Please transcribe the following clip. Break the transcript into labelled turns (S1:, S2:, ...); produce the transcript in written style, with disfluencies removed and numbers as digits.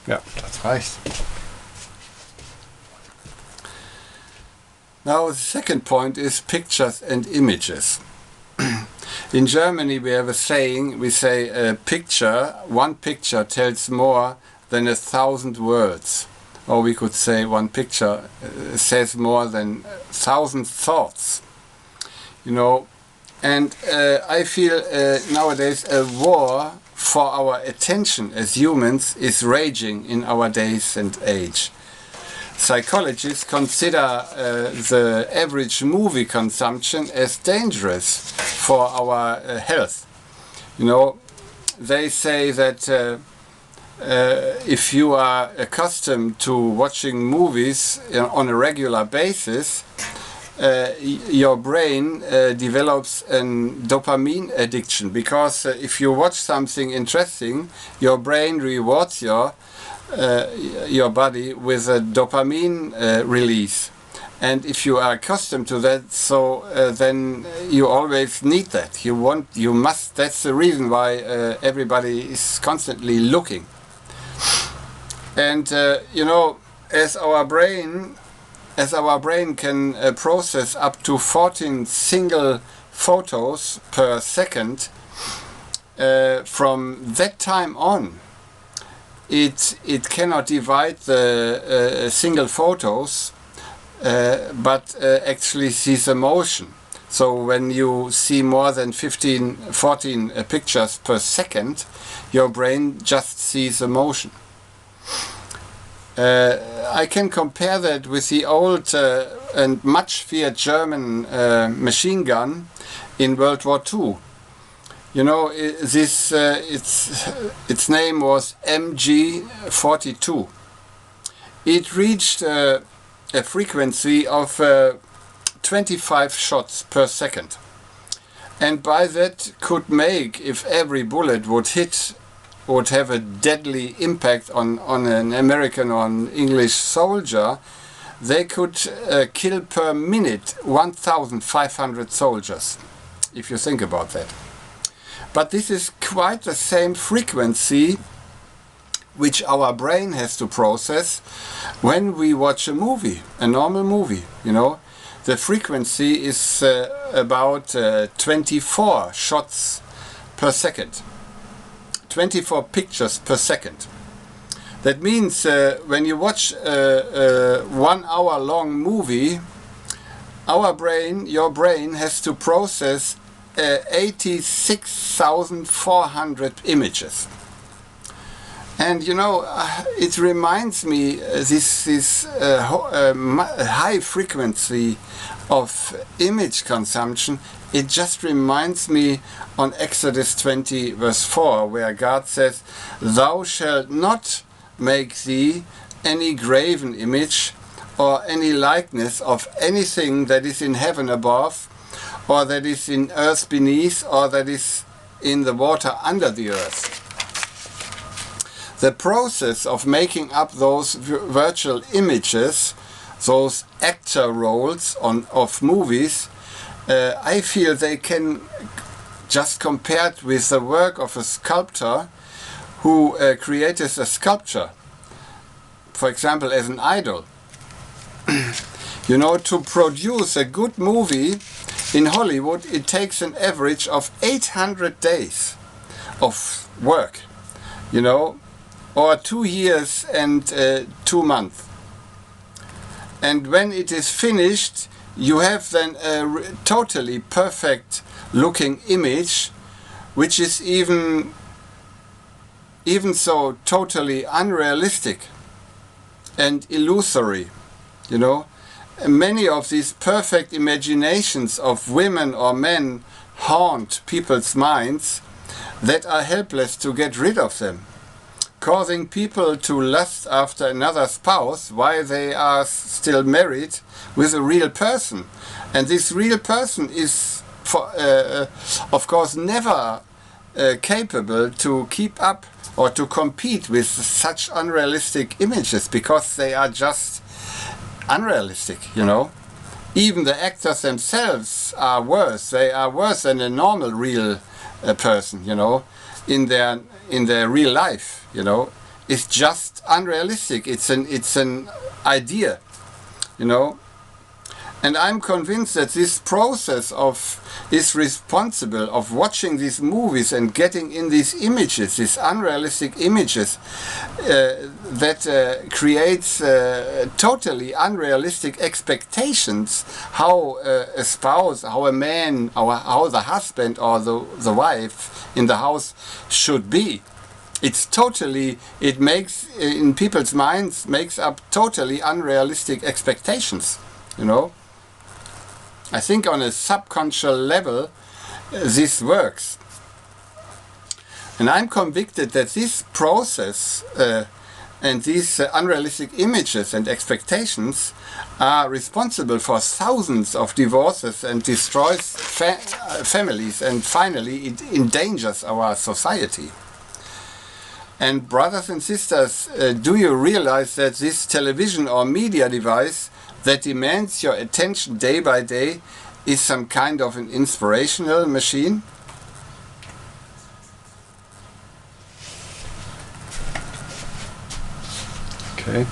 S1: Ja, das reicht.
S2: Now the second point is pictures and images. In Germany we have a saying, we say one picture tells more than 1,000 words. Or we could say one picture says more than 1,000 thoughts. You know, and I feel nowadays a war for our attention as humans is raging in our days and age. Psychologists consider the average movie consumption as dangerous for our health. You know, they say that if you are accustomed to watching movies on a regular basis, your brain develops a dopamine addiction, because if you watch something interesting, your brain rewards your body with a dopamine release, and if you are accustomed to that, so then you always need that. You must. That's the reason why everybody is constantly looking. And you know, as our brain can process up to 14 single photos per second, from that time on, it cannot divide the single photos, but actually sees a motion. So when you see more than 14 pictures per second, your brain just sees a motion. I can compare that with the old and much feared German machine gun in World War II. You know, its name was MG42. It reached a frequency of 25 shots per second, and by that could make, if every bullet would hit, would have a deadly impact on an American or an English soldier, they could kill per minute 1,500 soldiers, if you think about that. But this is quite the same frequency which our brain has to process when we watch a movie, a normal movie, you know. The frequency is about 24 shots per second. 24 pictures per second. That means when you watch a 1 hour long movie, your brain has to process 86,400 images. And you know, it reminds me this high frequency of image consumption. It just reminds me on Exodus 20 verse 4, where God says, "Thou shalt not make thee any graven image or any likeness of anything that is in heaven above, or that is in earth beneath, or that is in the water under the earth." The process of making up those virtual images, those actor roles of movies, I feel they can just compared with the work of a sculptor who created a sculpture, for example, as an idol. You know, to produce a good movie in Hollywood, it takes an average of 800 days of work, you know, or 2 years and 2 months. And when it is finished, you have then a totally perfect looking image, which is even so totally unrealistic and illusory, you know. Many of these perfect imaginations of women or men haunt people's minds that are helpless to get rid of them, causing people to lust after another spouse while they are still married with a real person. And this real person is, of course, never capable to keep up or to compete with such unrealistic images, because they are just unrealistic, you know. Even the actors themselves are worse. They are worse than a normal real person, you know, in their real life, you know. is just unrealistic. It's an idea, you know. And I'm convinced that this process is responsible of watching these movies and getting in these images, these unrealistic images, that creates totally unrealistic expectations how a spouse, how a man, how the husband or the wife in the house should be. It makes, in people's minds, makes up totally unrealistic expectations, you know. I think on a subconscious level this works. And I'm convicted that this process and these unrealistic images and expectations are responsible for thousands of divorces and destroys families, and finally it endangers our society. And brothers and sisters, do you realize that this television or media device that demands your attention day by day is some kind of an inspirational machine?
S1: Okay.